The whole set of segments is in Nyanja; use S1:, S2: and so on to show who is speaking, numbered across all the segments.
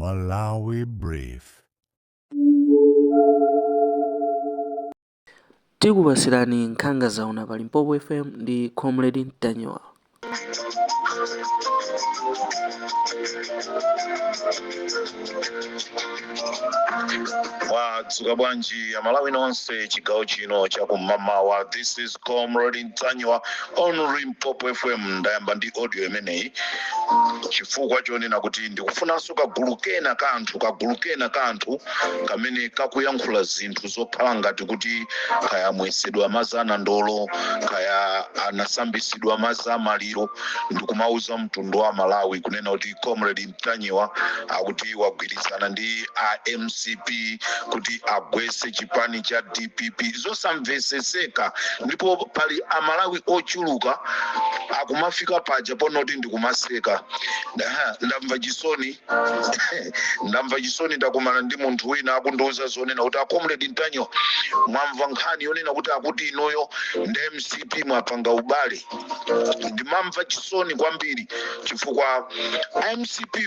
S1: Malawi Brief.
S2: Tikupasirani nkhanga zauna pa Limpopo FM ndi Comrade Mtanyowa.
S3: Wadzuka bwanji Malawi nonse chigawo chino chakummawa. This is Comrade Mtanyowa on Limpopo FM. Ndayamba ndi audio imeneyi chifukwa chonena kuti ndikufunanso kagulu kena kanthu kamene kakuyankhula zinthu zokhala ngati kuti kaya mwesedwa mazana ndolo kaya anasambisidwa mazamaliro. Ndikumauza mtundu wa Malawi kunena kuti Comrade Mtanyowa akuti wagwirizana ndi MCP kuti agwetse chipani cha DPP. Zosamveseseka ndipo pali Amalawi ochuluka akumafika paja ponoti ndikumaseka. Ndamva chisoni ndakumana ndi munthu wina akundiuza zonena kuti Comrade Mtanyowa mwamva nkhani yonena kuti akuti inoyo ndi MCP mwapanga ubale. Ndimamva chisoni kwambiri chifukwa MCP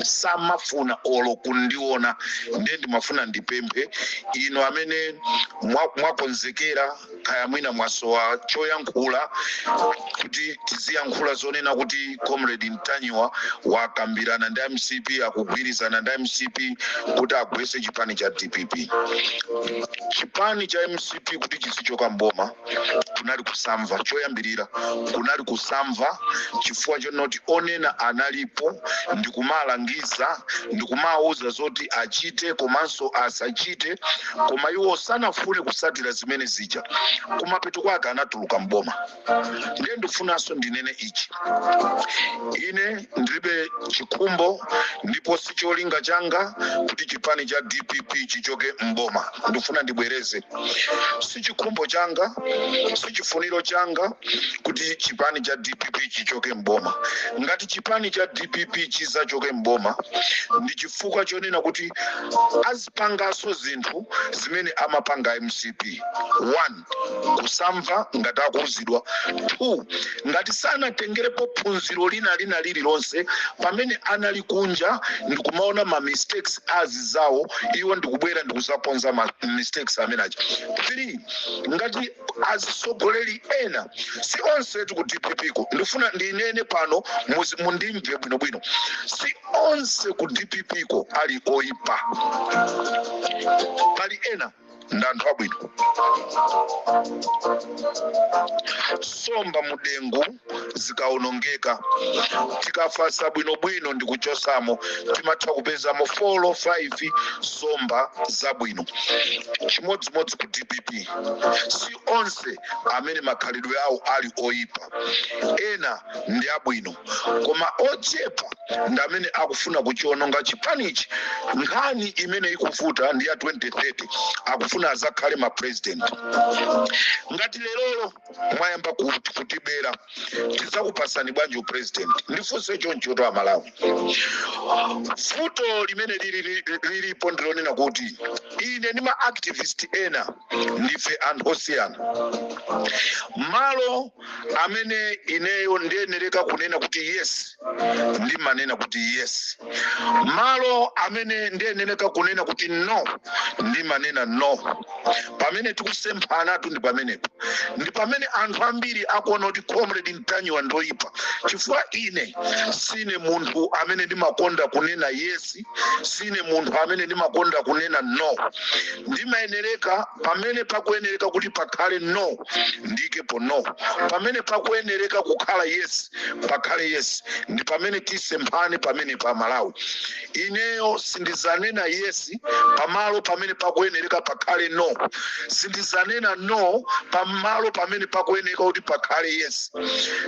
S3: samafuna olo kundiona ndiye ndimafuna ndipemphe ino amene mwakonzekera kaya mwina mwasowa choyankhula kuti tiziyankhula zonena kuti Comrade Mtanyowa wakambirana ndi MCP akugwirizana ndi MCP kuti agwetse chipani cha DPP. Chipani cha MCP kuti chisichoka mboma kunali kusamva choyambirira, kunali kusamva chifukwa chonoti onena analipo ndikumalangiza ndikumauza zoti achite komanso asachite, koma iwo sanafune kusatira zimene zija kumapeto kwake anatuluka mboma. Ndiye ndifunanso ndinene ichi, ine ndilibe chikhumbo ndipo si cholinga changa kuti chipani cha DPP chichoke mboma. Ndifuna ndibwereze, si chikhumbo changa, si chifuniro changa kuti chipani cha DPP chichoke mboma. Ngati chipani cha DPP chizachoke mboma ndi chifukwa chonena kuti azipangaso zinthu zimene amapanga MCP. 1, kusamva ngati akuuzidwa. 2, ngati sanatengerepo phunziro lina lililonse pamene anali kunja ndikumaona ma mistakes azizawo, iwo ndikubwera ndikuzaponza ma mistakes amenaja. 3, ngati azisogoleri ena si onse ku DPP ko, ndifuna ndinene pano mundimve bwinobwino, si onse ku DPP ko ali oipa, pali ena ndanthu abwino. Somba mudengu zikaonongeka tikafasa bwinobwino ndikuchosamo timatha kupezamo 4 or 5 somba zabwino. Chimodzimodzi ku DPP si onse amene makhalidwe awo ali oipa, ena ndi abwino, koma ochepa ndi amene akufuna kuchiononga chipanichi. Nkhani imene ikuvuta ndi ya 2030 akufuna azakhale ma president. Ngati lero mwayamba kutibera tizakupasani bwanji u president? Ndifunse choncho to Malawi. Futo limene lilipo ndilonena kuti ine ndima activist ena ndife anthu osiyana. Malo amene ineyo ndiyenereka kunena kuti yes ndimanena kuti yes, malo amene ndiyenereka kunena kuti no ndimanena no. Pamene tikusemphana ndi pamenepo ndi pamene anthu ambiri akuona kuti Comrade Mtanyowa ndoipa, chifukwa ine sine munthu amene ndimakonda kunena yes, sine munthu amene ndimakonda kunena no. Ndimayenereka pamene pakuyenereka kuti pakhale no ndikepo no, pamene pakuyenereka kukhala yes pakhale yes. Ndi pamene tisemphane pamene pa Malawi. Ineyo sindizanena yes pamalo pamene pakuyenereka pakhale no, sindizanena no pamalo pamene pakuyenereka kuti pakhale yes.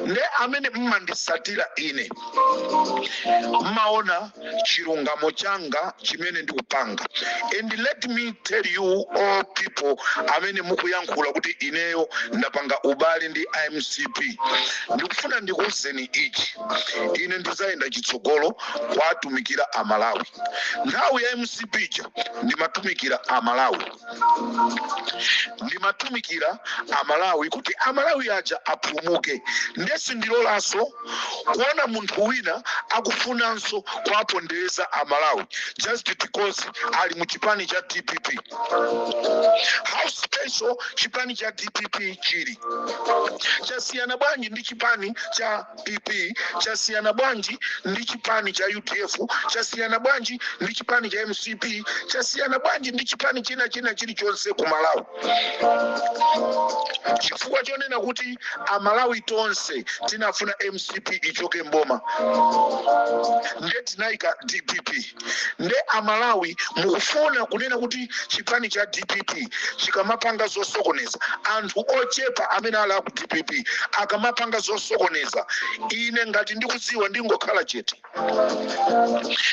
S3: Nde amene mmandisatira ine mmaona chilungamo changa chimene ndikupanga. And let me tell you all people amene mukuyankhula kuti ineyo ndapanga ubale ndi MCP, ndikufuna ndikuwuzeni ichi, ine ndizayenda chitsogolo kwatumikira Amalawi. Nthawi ya MCP ndimatumikira Amalawi. ndimatumikira amalawi kuti amalawi aja apulumuke. Ndesi ndilolaso kuona munthu wina akufunanso kuwapondereza amalawi just because ali mu chipani cha DPP. How special chipani cha DPP chili? Chasiyana bwanji ndi chipani cha PP, chasiyana bwanji ndi chipani cha UTF, chasiyana bwanji ndi chipani cha MCP, chasiyana bwanji ndi chipani china chilichonse ku Malawi. Chifukwa chonena kuti amalawi tonse tinafuna MCP ichoke mboma, nde tinaika DPP. Nde amalawi mukufuna kunena kuti chipani cha DPP chikamapanga zosokoneza anthu ochepa amene ali ku DPP akamapanga zosokoneza, ine ngati ndikudziwa ndingokhala chete.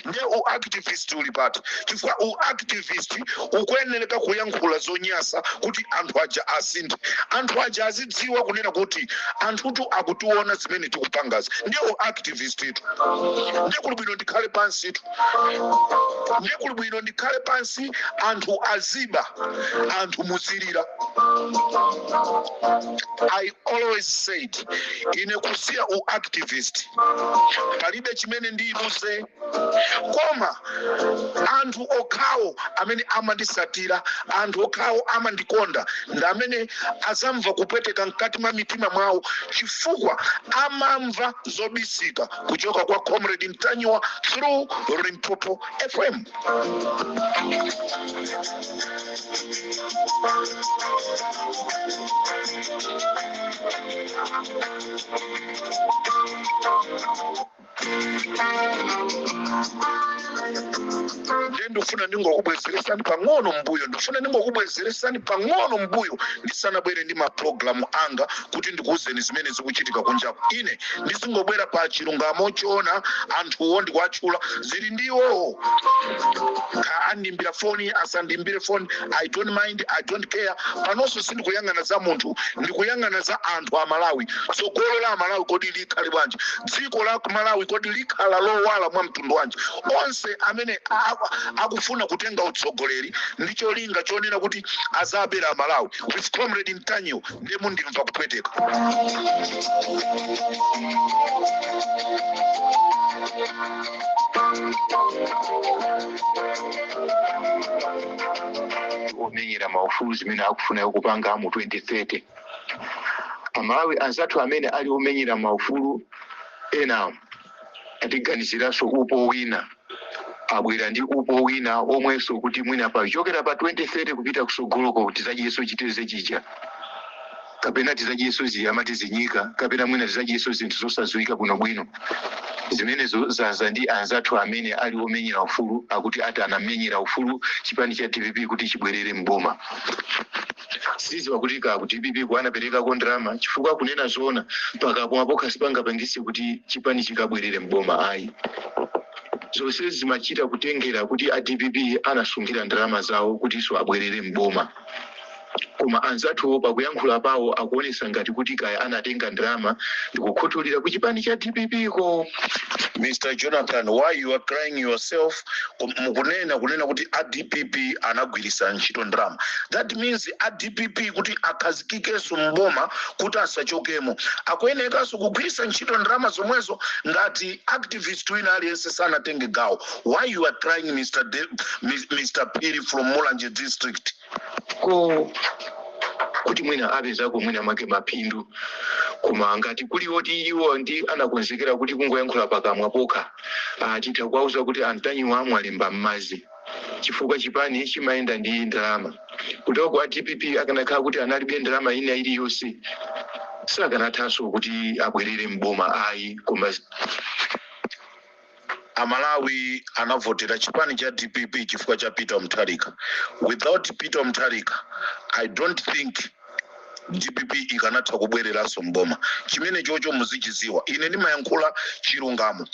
S3: Nde uactivist uli pati, chifukwa uactivist ukuyenera kuyankhula zonyasa kuti anthu aja asinde, anthu aja azidziwa kunena kuti anthutu akutiona zimene tikupangazi. Nde uactivist itu, nde kuli bwino ndikhale pansi itu, nde kuli bwino ndikhale pansi, anthu aziba, anthu muzilira. I always said ine kusiya uactivist palibe chimene ndiyiluze, koma anthu okhawo amene amandisatira, anthu okhawo amandikonda ndi amene azamva kupweteka mkati mwa mitima mwawo chifukwa amamva zobisika kuchoka kwa Comrade Mtanyiwa through Limpopo FM. Ndofuna ndingokubwezeresani pang'ono mbuyo ndisanabwere ndi maprogramu anga kuti ndikuwuzeni zimene zikuchitika kunjaku. Ine ndisingobwera pa chilungamo choona anthuwo ndikuwatchula zili ndiwo. Andimbira foni asandimbire foni, I don't mind, I don't care. Panonso sindikuyang'ana za munthu, ndikuyang'ana za anthu a Malawi. Tsogolo la Malawi kodi likhale bwanji, dziko la Malawi kodi likhala lowala mwa mtundu wanji. Onse amene akufuna kutenga utsogoleri ndicho linga chonena kuti azabera Malawi with Comrade Mtanyiwa, ndemu ndimva kupweteka.
S4: Omenyera maufulu zimene akufuna kupanga mu 2030. Amalawi anzathu amene ali omenyera maufulu ena atiganiziraso upo wina, abwera ndi upo wina omwenso kuti mwina pa chokera pa 2030 kupita kusogoloko kuti zajiyeso chiteze chija, kapena tizajiyeso ziyamati zinyika, kapena mwina tizajiyeso zinthu zosadziwika bwinobwino. Zimenezo zaza ndi anzathu amene ali omenyera ufulu akuti ati anamenyera ufulu chipani cha DPP kuti chibwerere mboma. Siziwa kuti ka kuti DPP kuanapereka kondrama chifukwa kunena zoona pakapomwe kasipanga pangisi kuti chipani chikabwerere mboma ayi. Zonse zimachita kutengera kuti a DPP anasungira ndalama zawo kuti iso abwerere mboma. Koma anzathu pakuyankhula pawo akuonesa ngati kuti kaya anatenga ndalama ndikukhuthulira ku chipani cha DPP ko.
S3: Mr. Jonathan, why you are crying yourself? Kunena kuti a DPP anagwirisa ntchito ndalama. That means a DPP kuti akhazikikeso mboma kuti asachokemo akuyenekanso kugwirisa ntchito ndalama zomwezo ngati activist wina aliyense sanatenge gawo. Why you are crying, Mr. Piri from Mulanje district?
S4: Kuti mwina apezako mwina make mapindu, koma ngati kuli oti iwo ndi anakonzekera kuti kungoyankhula pakamwa pokha, chitha kuwauza kuti Mtanyiwa amwalemba m'madzi chifukwa chipani chimayenda ndi ndalama. Kuti kwa DPP akanakhala kuti analibe ndalama ina iliyonse sakanathanso kuti abwerere mboma ayi. Koma
S3: Amalawi anavotera chipani cha DPP chifukwa cha Peter Mutharika. Without Peter Mutharika, I don't think DPP ikanatha kubwereranso mboma. Chimene chocho muzichiziwa. Ine ndimayankhula chilungamo.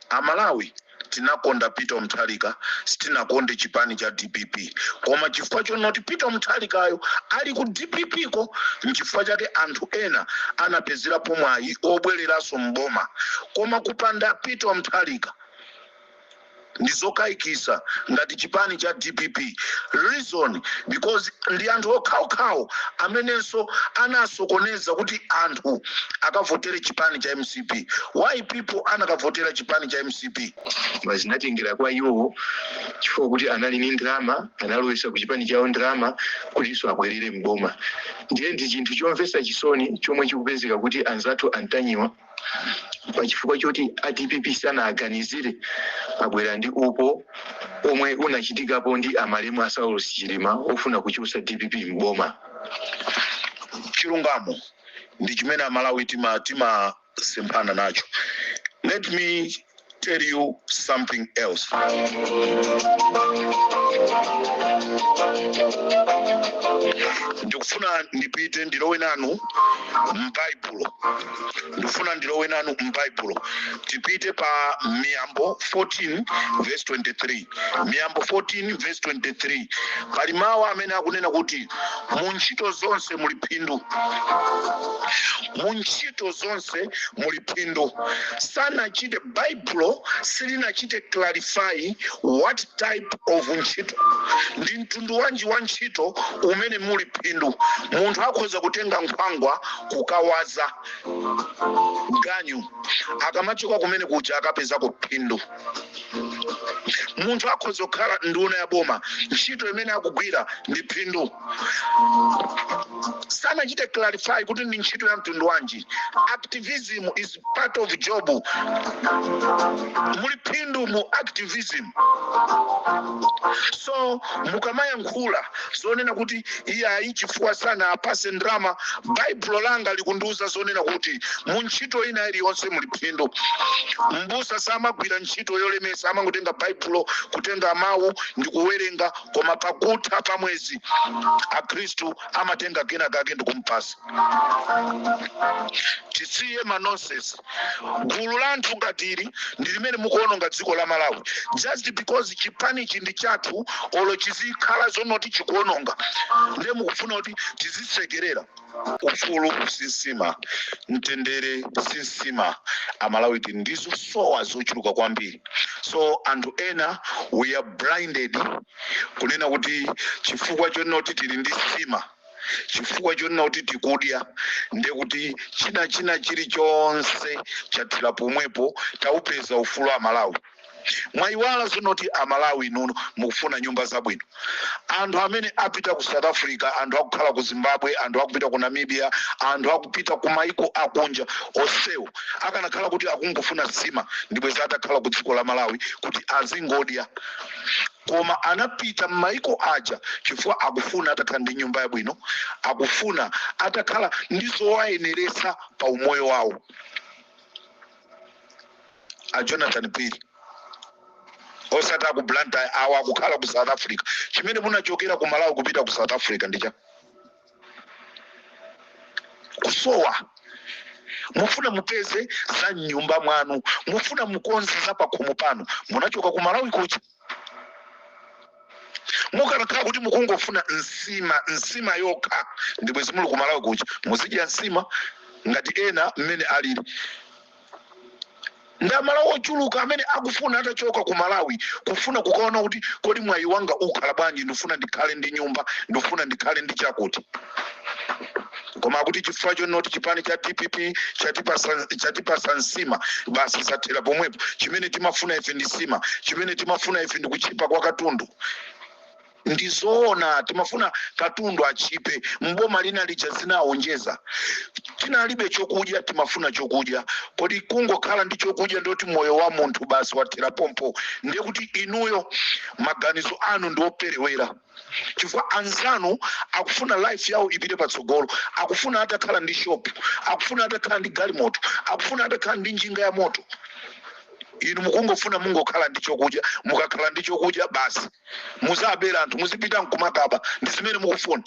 S3: Amalawi tinakonda Peter Mutharika, sitinakonde chipani cha DPP. Koma chifukwa chonoti Peter Mutharikayo ali ku DPP ko, nchifukwa chake anthu ena anapezera pomwayi obwereranso mboma. Koma kupanda Peter Mutharika ndizokaikisa ngati chipani cha DPP. Reason because ndi anthu okhaokhawo amenenso anasokoneza kuti anthu akavotere chipani cha MCP. Why people anakavotera chipani cha MCP?
S4: Mazinatengera kwa iwo chifukwa kuti anali ni ndrama, analowesa ku chipani chawo ndrama kuti so abwerere mboma. Ndiye ndi chinthu chomvesa chisoni chomwe chikupezeka kuti anzathu antanyiwa pachifukwa choti DPP sana aganizire abwera ndi upo omwe unachitikapo ndi amalemu a Saulos Chilima ofuna kuchusa DPP mboma.
S3: Chilungamo ndi chimene Amalawi tima sempana nacho. Let me tell you something else. Ndikufuna ndipite ndilowe nanu m'Baibulo. Ndikufuna ndilowe nanu m'Baibulo. Tipite pa Miyambo 14 verse 23. Miyambo 14 verse 23. Pali mawu amene akunena kuti mu ntchito zonse muli phindu. Mu ntchito zonse muli phindu. Sanachite Baibulo silinachite clarify what type of ntchito. Ndi mtundu wanji wa ntchito umene muli phindu. Munthu akhoza kutenga nkhwangwa kukawaza ganyu akamachoka kumene kuja akapezako phindu. Munthu akhoza kukhala nduna ya boma ntchito imene akugwira ndi phindu. Sanachite clarify kuti ndi ntchito ya mtundu wanji. Activism is part of job. Muli phindu mu activism. So mukamaya nkhula zonena kuti iya chifukwa sana apase ndrama, Baibulo langa likunduza zonena kuti mu ntchito ina iliyonse muli phindu. Mbusa samagwira ntchito yolemesa amangotenga Baibulo kutenga mawu ndi kuwerenga, koma pakutha pa mwezi akhristu amatenga kena kake ndi kumpasa. Tisiye manonsense. Gulu la anthu ngatiri ndi limene mukuononga dziko la Malawi just because chipani chindi chathu olo chizikhala zonoti chikuononga ndiye mukufuna kuti tizisekerera. Ufulu sinsima, mtendere sinsima. Amalawi ndizo sowa zochuluka kwambiri. So anthu ena we are blinded kunena kuti chifukwa chonoti tili ndi sima, chifukwa chonena kuti tikudya ndiye kuti china chilichonse chathira pomwepo taupeza ufulu wa Malawi. Mwaiwala zonoti Amalawi nuno mukufuna nyumba zabwino. Anthu amene apita ku South Africa, anthu akukhala ku Zimbabwe, anthu akupita ku Namibia, anthu akupita ku maiko akunja osewo akanakhala kuti akungofuna sima ndibweza atakhala ku dziko la Malawi kuti azingodya. Koma anapita m'maiko aja chifukwa akufuna atakhala ndi nyumba yabwino, akufuna atakhala ndi zowayeneresa pa umoyo wawo. A Jonathan Piri osati ku Blantyre awa kukhala ku South Africa. Chimene munachokera ku Malawi kupita ku South Africa ndicha kusowa. Mufuna mupeze za nyumba mwanu, mufuna mukonze za pakhomo pano, munachoka ku Malawi kucha. Mukanakhala kuti mukungofuna nsima yokha ndibwezi muli ku Malawi kucha muzidya nsima ngati ena mmene alili. Ndamalawi ochuluka amene akufuna atachoka ku Malawi kufuna kukaona kuti kodi mwayi wanga ukhala bwanji, ndifuna ndikhale ndi nyumba, ndifuna ndikhale ndi chakuti. Koma kuti chifukwa chonoti chipani cha DPP chatipasa nsima basi zathera pomwepo. Chimene timafuna ife ndi sima, chimene timafuna ife ndi kuchipa kwa katundu. Ndizoona timafuna katundu achipe. Mboma lina lija zinaonjeza tinalibe chokudya, timafuna chokudya. Kodi kungokhala ndi chokudya ndoti moyo wa munthu basi wathera pompo? Ndiye kuti inuyo maganizo anu ndi operewera. Chifukwa anzanu akufuna life yawo ipite patsogolo, akufuna atakhala ndi shop, akufuna atakhala ndi galimoto, akufuna atakhala ndi njinga ya moto. Inu mukungofuna mungokhala ndi chokudya, mukakhala ndi chokudya basi muzabera anthu muzipita nkumakaba ndi zimene mukufuna.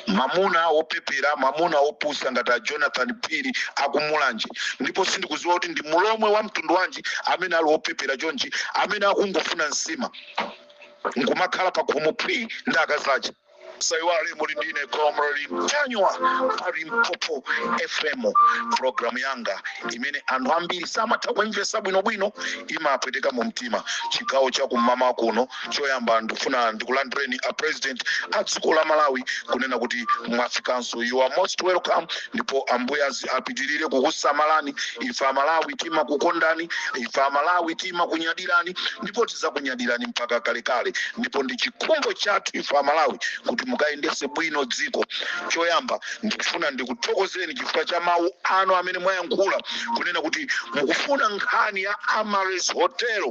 S3: Mamuna opepera, mamuna opusa ngati a Jonathan Piri akumulanje, ndipo sindikuziwa kuti ndi mulomwe wa mtundu wanji amene ali opepera chonchi, amene akungofuna nsima nkumakhala pakhomo phi ndi akazacha. saiwale mulindine Comrade Mtanywa pali Mpopo FM programu yanga imene anthu ambiri samatha bwinobwino imapweteka mu mtima chigawo cha kumama kuno choyamba ndifuna ndikulandireni a president a dziko la Malawi kunena kuti mwafikanso you are most welcome ndipo ambuya apitirire kukusamalani ife Malawi tima kukondani ife Malawi tima kunyadirani ndipo tizakunyadirani mpaka kalekale ndipo ndi chikhumbo chathu ife Malawi kuti mukayendese bwino dziko choyamba ndikufuna ndikuthokozeni chifukwa cha mawu ano amene mwayankhula kunena kuti mukufuna nkhani ya Amares Hotel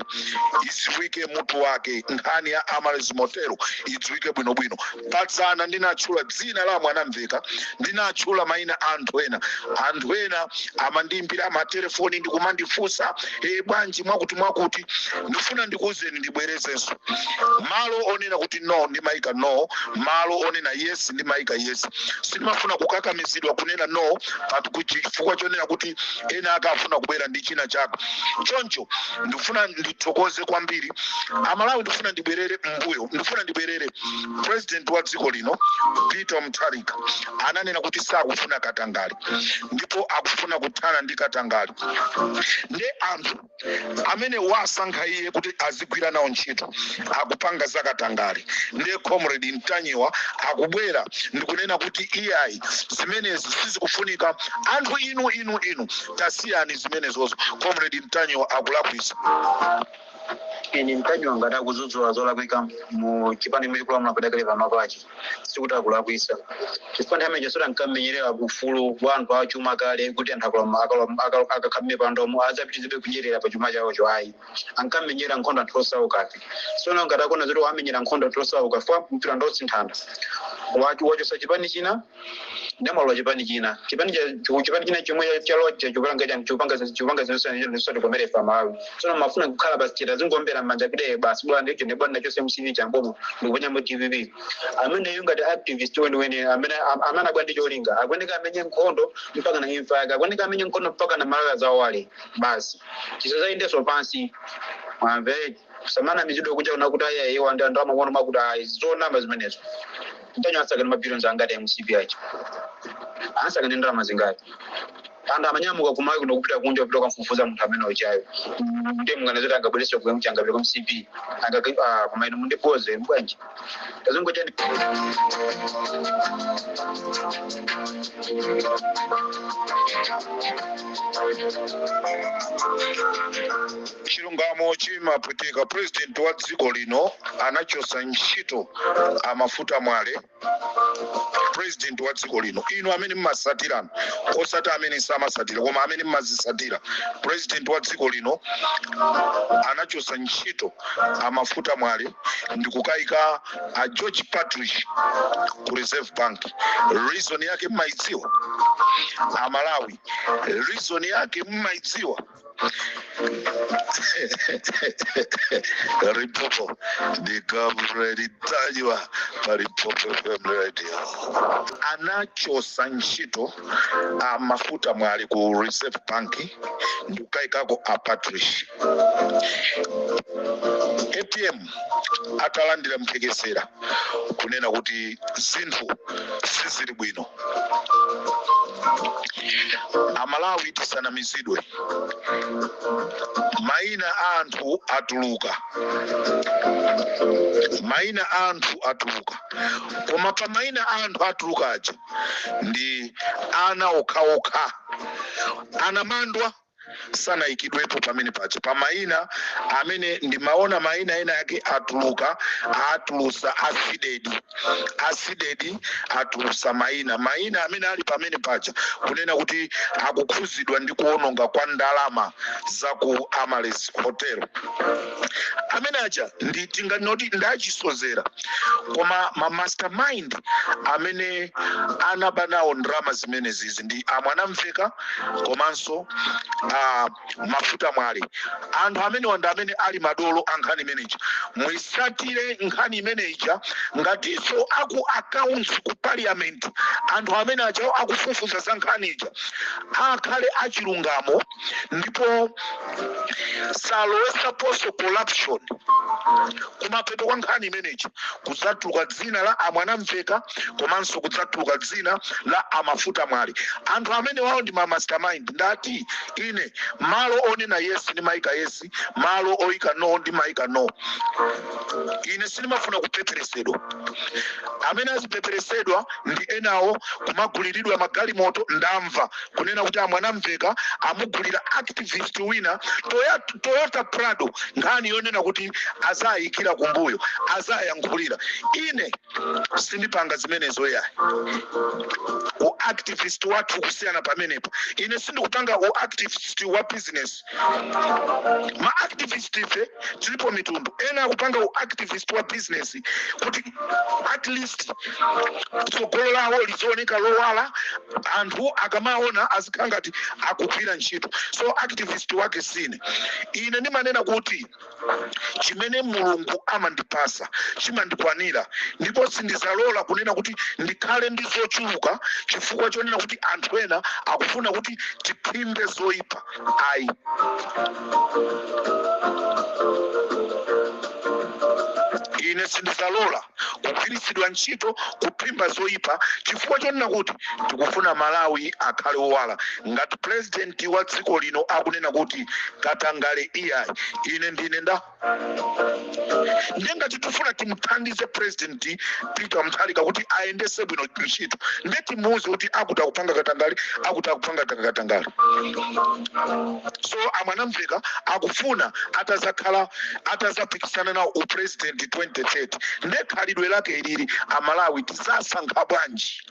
S3: idziwike mutu wake nkhani ya Amares Motel idziwike bwinobwino patsana ndinatchula dzina la mwanamveka ndinatchula mayina anthu ena amandiimbira amatelefoni ndikumandifunsa bwanji mwakuti ndifuna ndikuwuzeni ndibwerezenso malo onena kuti no ndimayika no malo onena yes ndimayika yes sindimafuna kukakamizidwa kunena no chifukwa chonena kuti ena akafuna kubwera ndi china chako choncho ndifuna ndithokoze kwambiri Amalawi ndifuna ndibwerere mbuyo ndifuna ndibwerere president wa dziko lino Peter Mutharika ananena kuti sakufuna katangale ndipo akufuna kuthana ndi katangale ndi anthu amene wasankha iye kuti azigwira nawo ntchito akupanga za katangale ndi Comrade Mtanywa akubwera ndikunena kuti iyayi zimenezi sizikufunika anthu inu tasiyani zimenezozo Comrade Mtanywa akulakwisa
S5: ini Mtanywa ngati akuzudzula zolakwika mu chipani imene kulamula kudakale pamapachi sikuti akulakwisa chifukwa amene chasota nkammenyerera kufulu wa anthu achuma kale kuti anthu akakhamire pandomo azapitirizabe kunyerera pa chuma chawo ayi ankammenyera nkhondo anthu osauka sono ngati akona zoti wamenyera nkhondo anthu osauka fwa mpira ndosinthana wachosa chipani china ndamalo chipani china chomwe chalocha chopanga zinosati komere pamawi sono mafuna kukhala basi chita zingombera manja kide basi bwana ndicho ne bwana chose msini chambomo ndikuponya mu TVB amene yunga the activist wene amene agwandi cholinga agwandika amenye nkhondo mpaka na imfa yake agwandika amenye nkhondo mpaka na malala za wale basi chisazainde so pansi amve samana mizido kuja unakuta yeye wanda ndama kuona makuta zona mazimenezo Mtanywa asakana mabilions angati ya MCBI asakana ndama zingati anda amanyamuka kumayi kuno kupita kunja kutoka mfufuza muthu amene ochayo ndi mnganazoti angabwereso kwa mchangabiro kwa MCB kumayi munde poze mbwanji tazungo chani
S3: chilungamo chimapweteka president wa dziko lino anachosa ntchito amafuta mwale president wa dziko lino ino amene mmasatirana osati amene samasatira koma amene mmazisatira president wa dziko lino anachosa ntchito amafuta mwale ndikukayika a George Patrick ku Reserve Bank reason yake mmaidziwa Amalawi reason yake mmaidziwa Ripopo the Comrade Mtanywa Ripopo FM Radio anachosa ntchito amafuta mwale ku Reserve Bank ndikukayikako a Patrick APM atalandira mphekesera kunena kuti zinthu sizili bwino Amalawi tisanamizidwe maina anthu atuluka koma pa maina anthu atulukaja ndi ana okhaokha anamandwa sana ikidwepo pamene pacha pa maina amene ndimaona maina ena yake atulusa acidedi atulusa maina amene ali pamene pacha kunena kuti akukhuzidwa ndi kuononga kwa ndalama za ku Amares Hotel amene aja tinganoti ndachisozera koma ma mastermind amene anabanawo ndalama zimenezi ndi amwanamveka komanso mafuta mwale anthu amene wanda amene ali madolo ankhani manager muisatire nkhani manager ngatiso aku accounts ku parliament anthu amene aja akufufuza za nkhani ija akhale achilungamo ndipo salowesa poso corruption kumapeto kwa nkhani imeneyi kudzatuluka dzina la Amwanamveka komanso kudzatuluka dzina la Amafuta Mwale. Anthu amene wawo ndi ma mastermind. Ndati ine malo onena yes ndi maika yes, malo oika no ndi maika no. Ine sinimafuna kupeperesedwa. Amene azipeperesedwa ndi enawo kumaguliridwa magalimoto. Ndamva kunena kuti Amwanamveka amugulira activist wina Toyota Prado, nkhani yonena kuti azayikira kumbuyo, azayankhulira. Ine sindipanga zimenezo yayi. O activist wathu kusiyana pamenepo. Ine sindikupanga o activist wa business. Ma activist ife tilipo mitundu. Ena akupanga o activist wa business kuti at least tsogolo lawo lizooneka lowala, anthu akamaona azikanga ati akugwira ntchito. So activist wake sine. Ine ndimanena kuti chimene Mulungu amandipasa chimandikwanira, ndipo sindizalola kunena kuti ndikhale ndi zochuluka chifukwa chonena kuti anthu ena akufuna kuti tiphimbe zoyipa. Ayi. Ine sindizalola kugwiritsidwa ntchito kuphimba zoyipa chifukwa chonena kuti tikufuna Malawi akhale owala. Ngati president wa dziko lino akunena kuti Katangale iyayi, ine ndine nda ngati tifuna timuthandize president Peter Mutharika kuti ayendese bwino ntchito, ndeti muzi kuti akuti akupanga Katangale, akuti akupanga Katangale. So Amwanamveka akufuna atazapikisana na upresident 2030. Ndekhalidwe lake ilili Amalawi tisasankha bwanji.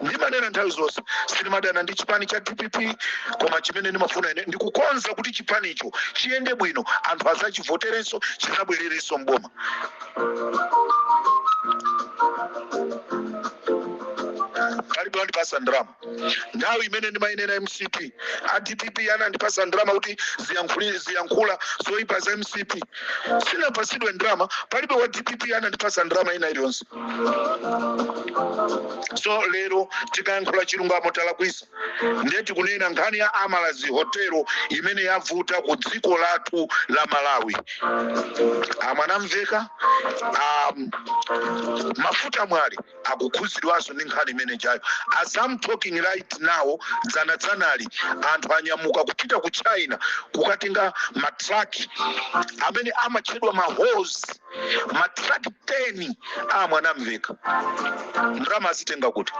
S3: Ndimanena nthawi zonse sinimadana ndi chipani cha DPP, koma chimene ndimafuna ine ndikukonza kuti chipanicho chiyende bwino, anthu azachivoterenso, chizabwererenso mboma. Palibe wandipasa ndrama. Nthawi imene ndimayinena MCP, a DPP anandipasa ndrama kuti ziyankhula zoyipa za MCP. Sinapasidwe ndrama, palibe wa DPP anandipasa ndrama ina iliyonse. So lero tikayankhula chilungamo talakwisa. Ndiye tikunena nkhani ya Amalazi Hotelo imene yavuta ku dziko lathu la Malawi. Amwanamveka Mafuta Mwale akukhuzidwanso ndi nkhani imene chayo. As I'm talking right now, dzanali anthu anyamuka kupita ku China kukatenga matraki amene amachedwa mahose, matraki 10 Amwanamveka. Ndrama azitenga kuti?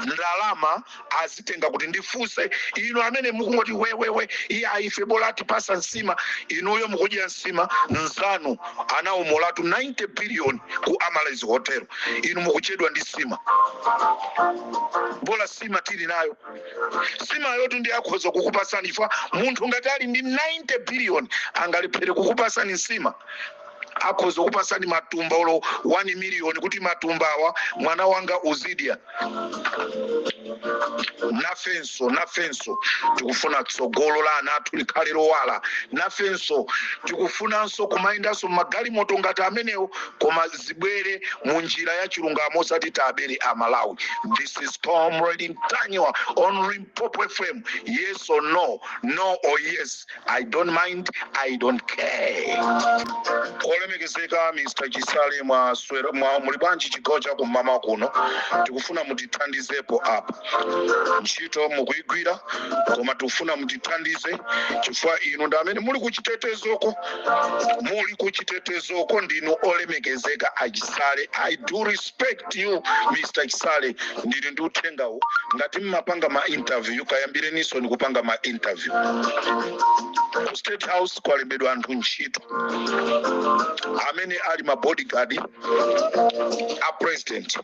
S3: Ndalama azitenga kuti? Ndifuse ino amene mukungoti wewewe iya ife bola tipasa nsima, inuyo mukudya nsima nzanu anawo molatu 90 billion ku Amalazi Hotel, inu mukuchedwa ndi sima. Bola sima tili nayo. Sima yotu ndi akhoza kukupasani ifa munthu ngati ali ndi 90 billion angalephere kukupasani nsima. Akhoza kupasani matumba olo 1 million kuti matumbawa mwana wanga uzidya. Nafenso tikufuna tsogolo la ana athu likhale lowala. Nafenso tikufunanso kumayindanso magalimoto ngati amenewo, koma zibwere mu njira ya chilungamo osati tabere Amalawi. This is Comrade Ntanywa on Limpopo FM. Yes or no? No or yes. I don't mind, I don't care. Olemekezeka Mr. Chisale muli bwanji chigawo cha kumama kuno, tikufuna mutithandizepo apa. Ntchito mukuigwira koma tikufuna mutithandize chifukwa inu ndi amene muli kuchitetezoko ndinu olemekezeka a Chisale. I do respect you Mr. Chisale. Ndili ndi uthengawo ngati mmapanga ma interview kayambireniso ndikupanga ma interview. Ku State House kwalembedwa anthu ntchito amene ali ma bodyguard a president.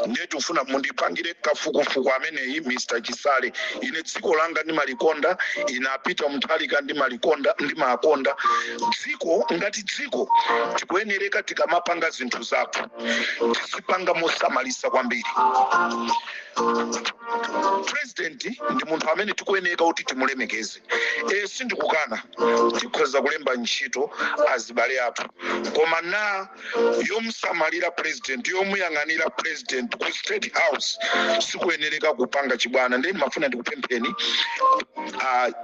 S3: Ndiye tikufuna mundipangire kafukufuku ameneyi Mr. Chisale. Ine dziko langa ndi malikonda, inapita Mutharika ndi malikonda ndi maakonda. Dziko ngati dziko tikuyenereka tikamapanga zinthu zathu tizipanga mosamalisa kwambiri. president ndi munthu amene tikuyeneka kuti timulemekeze. Sindikukana tikhoza kulemba ntchito azibale athu, koma na yomusamalira president yomuyang'anira president ku State House sikuyenereka kupanga chibwana. Ndeni mafuna ndikupempheni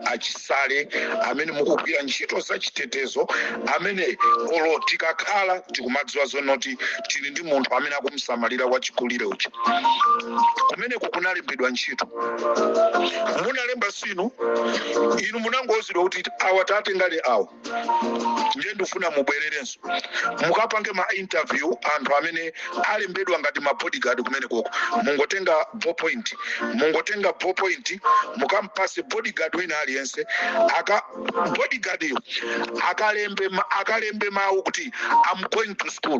S3: achisale amene mukugwira ntchito za chitetezo, amene olo tikakhala tikumadziwa zonoti tili ndi munthu amene akumusamalira wachikulire uchi. Kumene kukunalembedwa ntchito munalemba sinu inu munangozidwa kuti awa tatengale awo, ndiye ndifuna mubwererenso mukapange ma interview anthu amene alembedwa ngati ma bodyguard kumene koko. Mungotenga ballpoint mukampase bodyguard wina aliyense, bodyguard yo akalembe mawu kuti I'm going to school.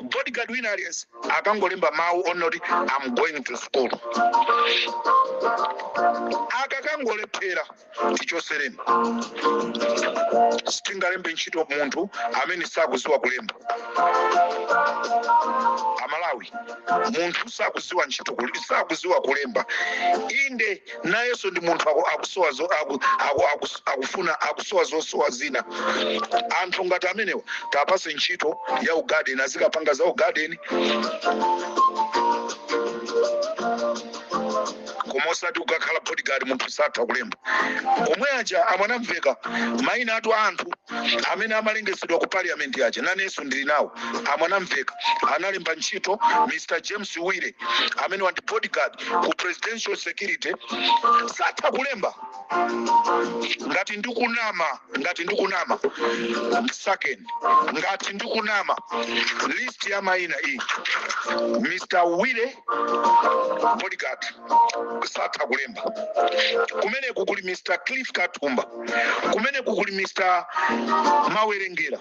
S3: Bodyguard wina aliyense akangolemba mawu onoti I'm going to school. Akakangolephera tichosereni. Sitingalembe ntchito munthu amene sakuziwa kulemba. Amalawi munthu sakuziwa ntchito sakuziwa kulemba. Inde nayenso ndi munthu akusowa zosowa zina. Anthu ngati amenewa tapase ntchito ya ugarden, azikapanga za ugarden. Koma osati ukakhala bodyguard munthu satha kulemba. Omwe aja amwanamveka maina atu anthu amene amalengesedwa ku parliament aja, nanenso ndili nawo amwanamveka. Analemba ntchito Mr. James Wire amene wandi bodyguard ku presidential security, satha kulemba. Ngati ndikunama second, ngati ndikunama list ya maina iyi Mr. Wire bodyguard satha kulemba. Kumene kukuli Mr. Cliff Katumba, kumene kukuli Mr. Mawerengera.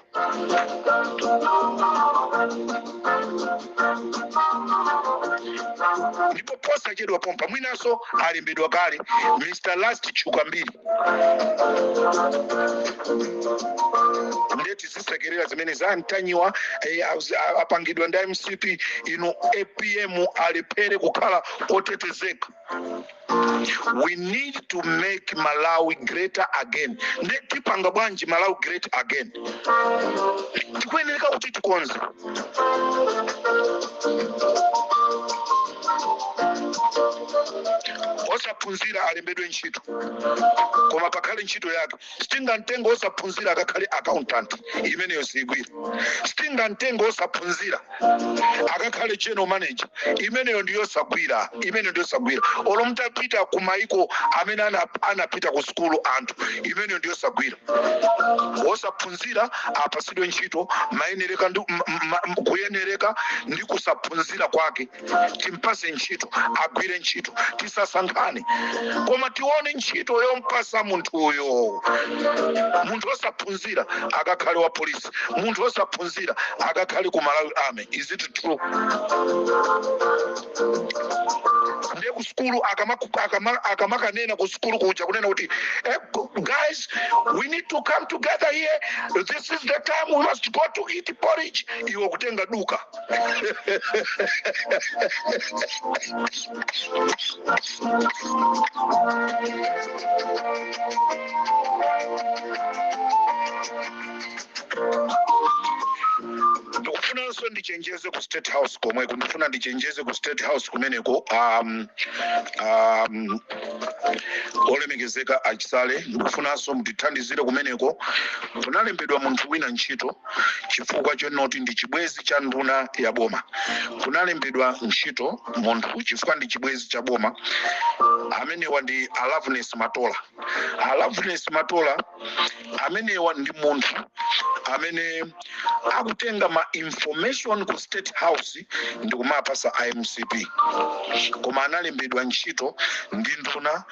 S3: Ndipo posa chedwa pompa mwinaso alembedwa kale Mr. Last Chukambiri. Ndeti zisekerera zimene zantanyiwa apangidwa nda MCP ino APM alephere kukhala otetezeka. We need to make Malawi greater again. Tipanga bwanji Malawi great again. Tikuyeneka kuti tikonze. Osaphunzira alembedwe ntchito, koma pakhale ntchito yake. Sitingamtenga osaphunzira akakhale accountant, imeneyo sigwira. Sitingamtenga osaphunzira akakhale general manager, imeneyo ndiyo sagwira. Olomutapita ku maiko amene anapita ku skulu anthu, imeneyo ndiyo sagwira. Osaphunzira apasidwe ntchito, kuyenereka ndi kusaphunzira kwake. Timpase ntchito, agwire ntchito, tisasankhane. Koma tione ntchito yompasa munthu uyo. Munthu osaphunzira akakhale wa polisi, munthu osaphunzira akakhale ku Malawi Army. Is it true? Ndiye ku skulu akamakanena ku skulu kuja kunena kuti guys, we need to come together here. This is the time we must go to eat porridge. Iwo kutenga duka. Ndikufuna so ndichenjeze ku State House komwe ndifuna ndichenjeze ku State House kumeneko olemekezeka achisale. Ndikufuna so mtithandizire kumeneko kunalembedwa munthu wina ntchito chifukwa chonoti ndi chibwezi cha nduna ya boma. Kunalembedwa ntchito munthu chifukwa ndi chibwezi cha boma amenewa ndi Loveness Matola. Loveness Matola amenewa ndi munthu amene akutenga ma information ku State House ndi kumapasa IMCP, koma analembedwa ntchito ndi nduna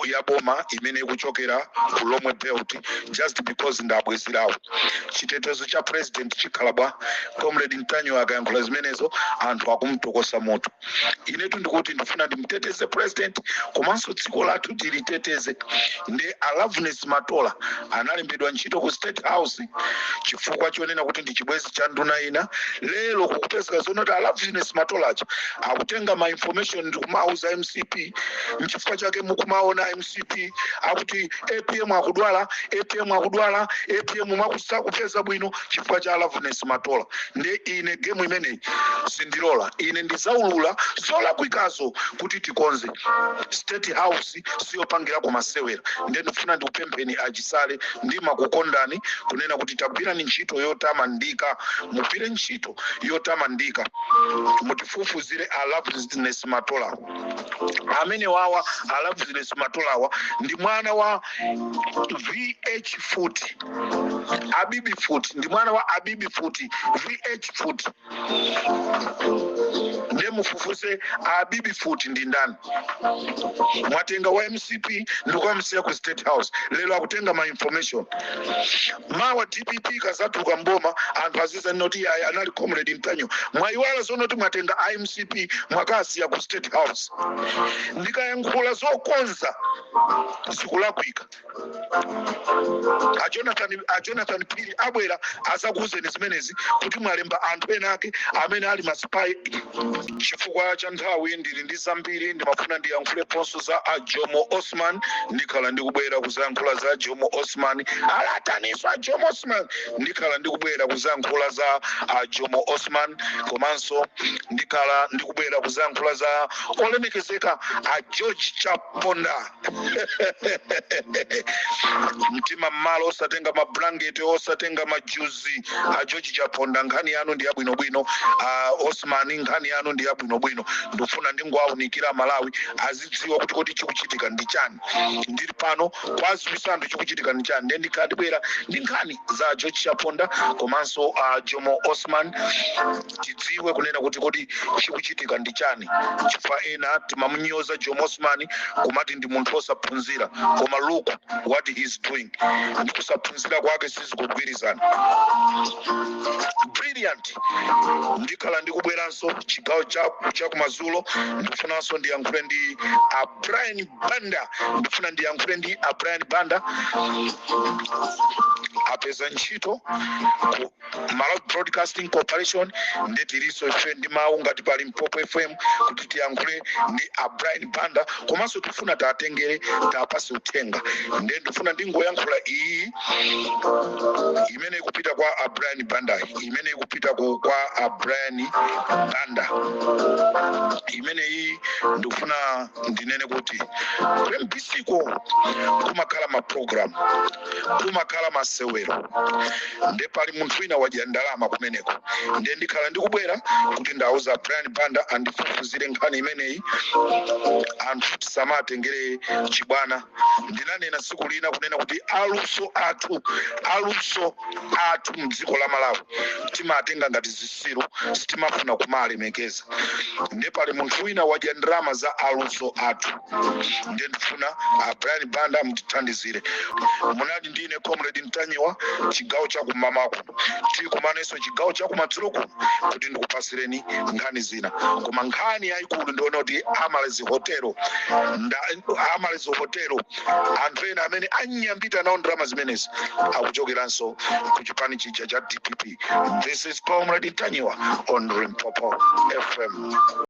S3: ya boma imene ikuchokera ku Lomwe Belt just because ndabwezirawo. Chitetezo cha president chikhalabwa Comrade Ntanyo akayankhula zimenezo anthu akumutokosa moto. Inetu ndikuti ndifuna ndimteteze president komanso dziko lathu tiliteteze. Ndi Loveness Matola analembedwa ntchito ku State House chifukwa chonena kuti ndi chibwezi cha nduna ina. Lero kukupezeka zonoti Loveliness Matolachi akutenga ma information ndi kumauza MCP, nchifukwa chake mukumaona MCP akuti APM akudwala, APM akudwala, APM mwakusa kupeza bwino chifukwa cha Loveliness Matola. Nde ine game imeneyi sindilola, ine ndizaulula zolakwikazo kuti tikonze. State House siyopangira kumasewera. Nde ndifuna ndikupempheni achisale ndima kukondani kunena kuti tagwira ni ntchito yotamandika, mupire ntchito yotamandika, mutifufuzire Loveliness Matola. Amene wawa Loveliness Matola ndi mwana wa VH Foot, Abibi Foot, ndi mwana wa Abibi Foot, VH Foot. Nde mufufuze Abibi Foot ndi ndani. Mwatenga wa MCP ndikwamsiya ku State House, lelo akutenga ma information. Mawa DPP kazatuka mboma anthu aziza noti anali Comrade Ntanyo. Mwaiwala zonoti mwatenga IMCP mwakasiya ku State House. Ndikayankhula zokonza zikulakwika. A Jonathan Pili abwera azakuuzeni zimenezi kuti mwalemba anthu ena ake amene ali masipai. Chifukwa cha nthawi ndili ndi zambiri ndimafuna ndiyankhule ponso za Jomo Osman. Ndikhala ndikubwera kuzayankhula za Jomo Osman. Alataniswa Jomo Osman. Ndikhala ndikubwera kuzayankhula za Jomo Osman. Komanso ndikhala ndikubwera kuzayankhula za olemekezeka George Chaponda. Mtima mmalo osatenga mablanketi, osatenga majuzi. George Chaponda nkhani yanu ndi yabwinobwino. Osman nkhani yanu ndi yabwinobwino. Ndifuna ndingowaunikira Malawi azidziwa kuti chikuchitika ndi chani. Ndili pano kwazi misando chikuchitika ndi chani. Ndi ndikadibwera ndi nkhani za George Chaponda komanso Jomo Osman, tidziwe kunena kuti chikuchitika ndi chani. Chifukwa ena timamunyoza Jomo Osman kumati ndi munthu osaphunzira, koma look what he is doing. Ndikusaphunzira kwake sizikugwirizana. Brilliant. Ndikhala ndikubweranso chigawo cha kumazulo. Ndifunanso ndiyankhule ndi Brian Banda. Ndifuna ndiyankhule ndi Brian Banda apeza ntchito ku Malawi Broadcasting Corporation. Ndetiliso ife ndi mawu ngati pali Limpopo FM kuti tiyankhule ndi Brian Banda, komanso tifuna tatengere tapase uthenga. Nde ndifuna ndingoyankhula iyi imene ikupita kwa Brian Banda, imene ikupita kwa Brian Banda. Imene iyi ndifuna ndinene kuti MBC ko kumakhala ma program, kumakhala masewero. Nde pali munthu wina wadya ndalama kumeneko. Nde ndikhala ndikubwera kuti ndauza Brian Banda andifufuzire nkhani imeneyi. Anthu tisamatengere chibwana. Ndinanena siku lina kunena kuti aluso athu mdziko la Malawi timatenga ngati zisiru, sitimafuna kumalemekeza. Nde pali munthu wina wadya ndalama za aluso athu. Nde ndifuna Brian Banda mutithandizire. Munali ndine Comrade Ntanyiwa chigawo cha kumamako. Tikumanenso chigawo cha kumadzulo kuno kuti ndikupasireni nkhani zina. Koma nkhani yayikulu ndiona kuti Amalezi Hotelo anthu ena amene anyambita nawo ndalama zimenezi akuchokeranso ku chipani chija cha DPP. This is Comrade Ntanyiwa on Limpopo FM.